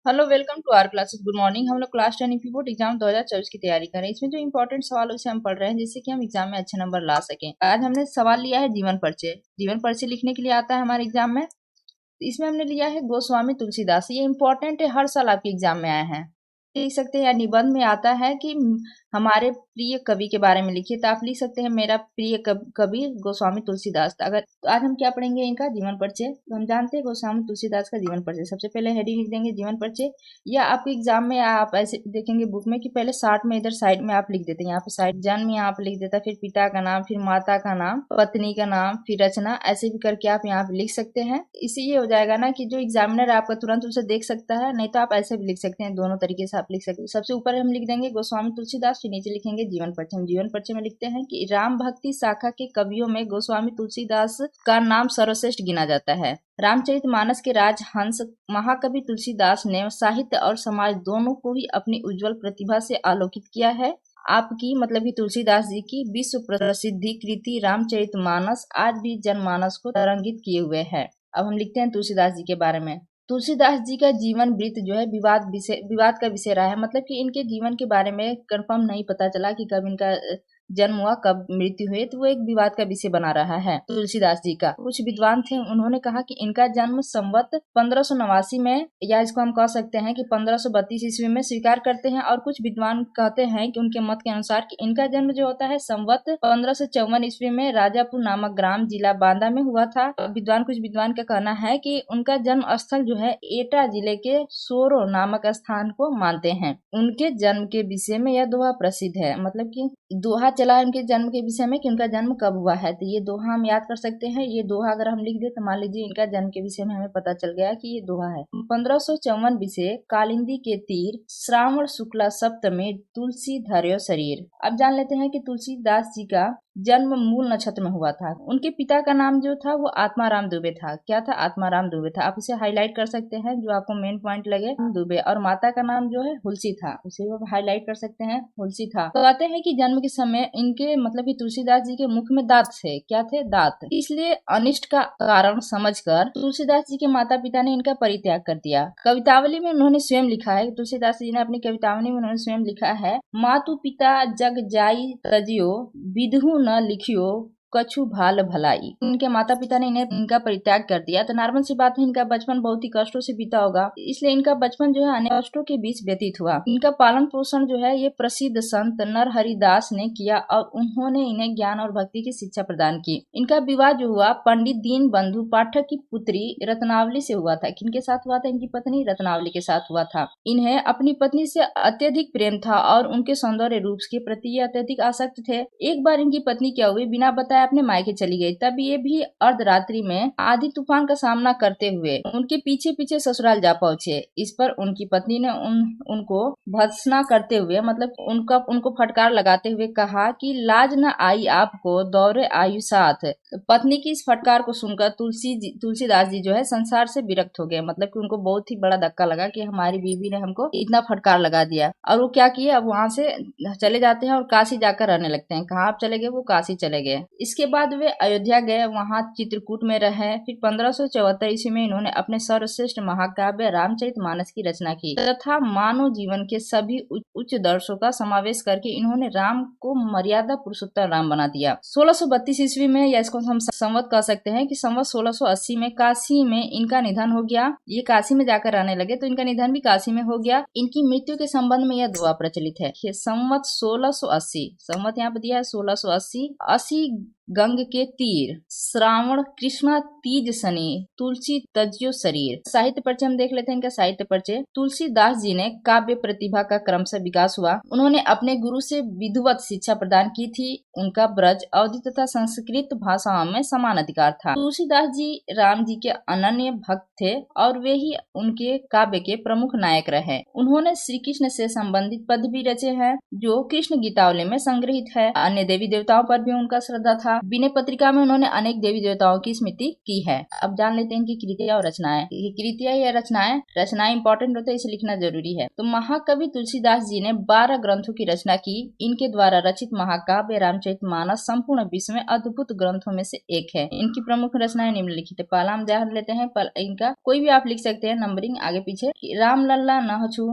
Hello, welcome to our classes. Good morning. हम लोग class 10 board exam 2024 की तैयारी कर रहे हैं। इसमें जो इंपॉर्टेंट सवाल है उसे हम पढ़ रहे हैं, जिससे कि हम एग्जाम में अच्छे नंबर ला सकें। आज हमने सवाल लिया है जीवन परिचय। जीवन परिचय लिखने के लिए आता है हमारे एग्जाम में। इसमें हमने लिया है गोस्वामी तुलसीदास। ये इंपॉर्टेंट है, हर साल आपके एग्जाम में आए हैं। लिख सकते हैं, या निबंध में आता है कि हमारे प्रिय कवि के बारे में लिखिए, तो आप लिख सकते हैं मेरा प्रिय कवि गोस्वामी तुलसीदास। अगर तो आज हम क्या पढ़ेंगे, इनका जीवन परिचय। तो हम जानते हैं गोस्वामी तुलसीदास का जीवन परिचय। सबसे पहले हेडिंग लिख देंगे जीवन परिचय। या आपके एग्जाम में आप ऐसे देखेंगे बुक में कि पहले शार्ट में इधर साइड में आप लिख देते हैं, यहाँ पे साइड जन्म यहाँ पे लिख देता है, फिर पिता का नाम, फिर माता का नाम, पत्नी का नाम, फिर रचना, ऐसे भी करके आप यहाँ पे लिख सकते हैं। इससे ये हो जाएगा ना कि जो एग्जामिनर है आपका तुरंत उसे देख सकता है, नहीं तो आप ऐसे भी लिख सकते हैं। दोनों तरीके से आप लिख सकते हैं। सबसे ऊपर हम लिख देंगे गोस्वामी तुलसीदास, फिर नीचे लिखेंगे जीवन परिचय। हम जीवन परिचय में लिखते हैं कि राम भक्ति शाखा के कवियों में गोस्वामी तुलसीदास का नाम सर्वश्रेष्ठ गिना जाता है। रामचरितमानस के राजहंस महाकवि तुलसीदास ने साहित्य और समाज दोनों को ही अपनी उज्जवल प्रतिभा से आलोकित किया है। आपकी मतलब कि तुलसीदास जी की विश्व प्रसिद्धि कृति रामचरितमानस आज भी जनमानस को तरंगित किए हुए है। अब हम लिखते हैं तुलसीदास जी के बारे में। तुलसीदास जी का जीवन वृत्त जो है विवाद का विषय रहा है। मतलब कि इनके जीवन के बारे में कंफर्म नहीं पता चला कि कब इनका जन्म हुआ, कब मृत्यु हुई, तो वो एक विवाद का विषय बना रहा है तुलसीदास जी का। कुछ विद्वान थे, उन्होंने कहा कि इनका जन्म संवत 1589 में, या इसको हम कह सकते हैं कि 1532 ईस्वी में स्वीकार करते हैं। और कुछ विद्वान कहते हैं कि उनके मत के अनुसार कि इनका जन्म जो होता है संवत 1554 ईस्वी में राजापुर नामक ग्राम जिला बांदा में हुआ था। कुछ विद्वान का कहना है कि उनका जन्म स्थल जो है एटा जिले के सोरो नामक स्थान को मानते हैं। उनके जन्म के विषय में यह दोहा प्रसिद्ध है। मतलब कि दोहा चला है उनके जन्म के विषय में कि उनका जन्म कब हुआ है, तो ये दोहा हम याद कर सकते हैं। ये दोहा अगर हम लिख दे तो मान लीजिए इनका जन्म के विषय में हमें पता चल गया कि ये दोहा है। 1554 विषय कालिंदी के तीर श्रावण शुक्ला सप्तमी तुलसी धर्यो शरीर। अब जान लेते हैं कि तुलसीदास जी का जन्म मूल नक्षत्र में हुआ था। उनके पिता का नाम जो था वो आत्माराम दुबे था। क्या था? आत्माराम दुबे था। आप इसे हाईलाइट कर सकते हैं जो आपको मेन पॉइंट लगे, दुबे। और माता का नाम जो है हुलसी था, उसे आप हाईलाइट कर सकते हैं, हुलसी था। तो कहते हैं कि जन्म के समय इनके मतलब कि तुलसीदास जी के मुख में दांत थे। क्या थे? दांत। इसलिए अनिष्ट का कारण समझकर तुलसीदास जी के माता पिता ने इनका परित्याग कर दिया। कवितावली में उन्होंने स्वयं लिखा है, तुलसीदास जी ने अपनी कवितावली में उन्होंने स्वयं लिखा है, मातु पिता जग जाई तजियो विधु न लिखियो कछु भाल भलाई। इनके माता पिता ने इनका परित्याग कर दिया। तो नॉर्मल सी बात है, इनका बचपन बहुत ही कष्टों से बीता होगा, इसलिए इनका बचपन जो है अनेक कष्टों के बीच व्यतीत हुआ। इनका पालन पोषण जो है ये प्रसिद्ध संत नरहरिदास ने किया और उन्होंने इन्हें ज्ञान और भक्ति की शिक्षा प्रदान की। इनका विवाह जो हुआ पंडित दीन बंधु पाठक की पुत्री रत्नावली से हुआ था। किनके साथ हुआ था? इनकी पत्नी रत्नावली के साथ हुआ था। इन्हें अपनी पत्नी से अत्यधिक प्रेम था और उनके सौंदर्य रूप के प्रति अत्यधिक आसक्त थे। एक बार इनकी पत्नी क्या हुई, बिना बताए अपने मायके चली गई। तब ये भी अर्धरात्रि में आधी तूफान का सामना करते हुए उनके पीछे पीछे ससुराल जा पहुंचे। इस पर उनकी पत्नी ने उनको भर्त्सना करते हुए मतलब उनको फटकार लगाते हुए कहा कि लाज न आई आपको दौरे आयु साथ। पत्नी की इस फटकार को सुनकर तुलसीदास जी जो है संसार से विरक्त हो गए। मतलब कि उनको बहुत ही बड़ा धक्का लगा कि हमारी बीवी ने हमको इतना फटकार लगा दिया। और वो क्या किए, अब वहां से चले जाते हैं और काशी जाकर रहने लगते हैं। कहाँ आप चले गए? वो काशी चले गए। इसके बाद वे अयोध्या गए, वहां चित्रकूट में रहे। फिर 1574 ईस्वी में इन्होंने अपने सर्वश्रेष्ठ महाकाव्य रामचरितमानस की रचना की तथा मानव जीवन के सभी उच्च दर्शों का समावेश करके इन्होंने राम को मर्यादा पुरुषोत्तम राम बना दिया। 1632 ईस्वी में, या इसको हम संवत कह सकते हैं कि संवत 1680 में काशी में इनका निधन हो गया। ये काशी में जाकर रहने लगे तो इनका निधन भी काशी में हो गया। इनकी मृत्यु के संबंध में यह दुआ प्रचलित है। संवत 1680, संवत यहाँ पे दिया है 1680 गंग के तीर श्रावण कृष्णा तीज शनि तुलसी तज्यो शरीर। साहित्य परिचय हम देख लेते हैं इनका साहित्य परिचय। तुलसीदास जी ने काव्य प्रतिभा का क्रमशः विकास हुआ। उन्होंने अपने गुरु से विधिवत शिक्षा प्रदान की थी। उनका ब्रज अवधि तथा संस्कृत भाषाओं में समान अधिकार था। तुलसीदास जी राम जी के अनन्य भक्त थे और वे ही उनके काव्य के प्रमुख नायक रहे। उन्होंने श्री कृष्ण से संबंधित पद भी रचे हैं जो कृष्ण गीतावली में संग्रहित है। अन्य देवी देवताओं पर भी उनका श्रद्धा था। तथा विनय पत्रिका में उन्होंने अनेक देवी देवताओं की स्मृति की है। अब जान लेते हैं कि कृतियां और रचनाएं। कृतियां या रचनाएं इंपॉर्टेंट होते हैं, इसे लिखना जरूरी है। तो महाकवि तुलसीदास जी ने 12 ग्रंथों की रचना की। इनके द्वारा रचित महाकाव्य रामचरितमानस संपूर्ण विश्व में अद्भुत ग्रंथों में से एक है। इनकी प्रमुख रचनाएं निम्नलिखित है। पहला हम ध्यान लेते हैं, इनका कोई भी आप लिख सकते हैं, नंबरिंग आगे पीछे। रामलला नहछु,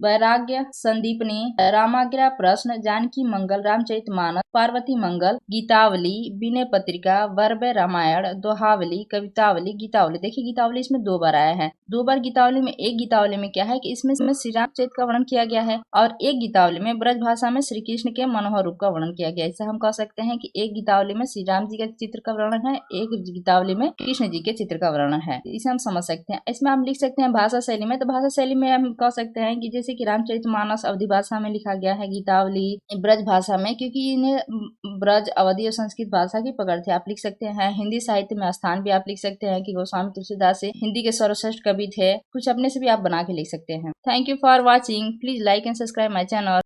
वैराग्य संदीपनी, रामाज्ञा प्रश्न, जानकी मंगल, रामचरितमानस, पार्वती मंगल, गीतावली, विनय पत्रिका, वरवय रामायण, दोहावली, कवितावली, गीतावली। देखिए गीतावली इसमें 2 बार आया है। 2 बार गीतावली में, एक गीतावली में क्या है कि इसमें श्री रामचरित का वर्णन किया गया है और एक गीतावली में ब्रज भाषा में श्री कृष्ण के मनोहर रूप का वर्णन किया गया है। इससे हम कह सकते हैं कि एक गीतावली में श्री राम जी के चित्र का वर्णन है, एक गीतावली में कृष्ण जी के चित्र का वर्णन है। इसे हम समझ सकते हैं। इसमें हम लिख सकते हैं भाषा शैली में, तो भाषा शैली में हम कह सकते हैं कि जैसे कि रामचरितमानस अवधी भाषा में लिखा गया है, गीतावली ब्रज भाषा में, क्योंकि इन्हें ब्रज, अवधी और संस्कृत भाषा की पकड़ थी। आप लिख सकते हैं हिंदी साहित्य में स्थान भी आप लिख सकते हैं कि गोस्वामी तुलसीदास से हिंदी के सर्वश्रेष्ठ कवि थे। कुछ अपने से भी आप बना के लिख सकते हैं। Thank you for watching. Please like and subscribe my channel.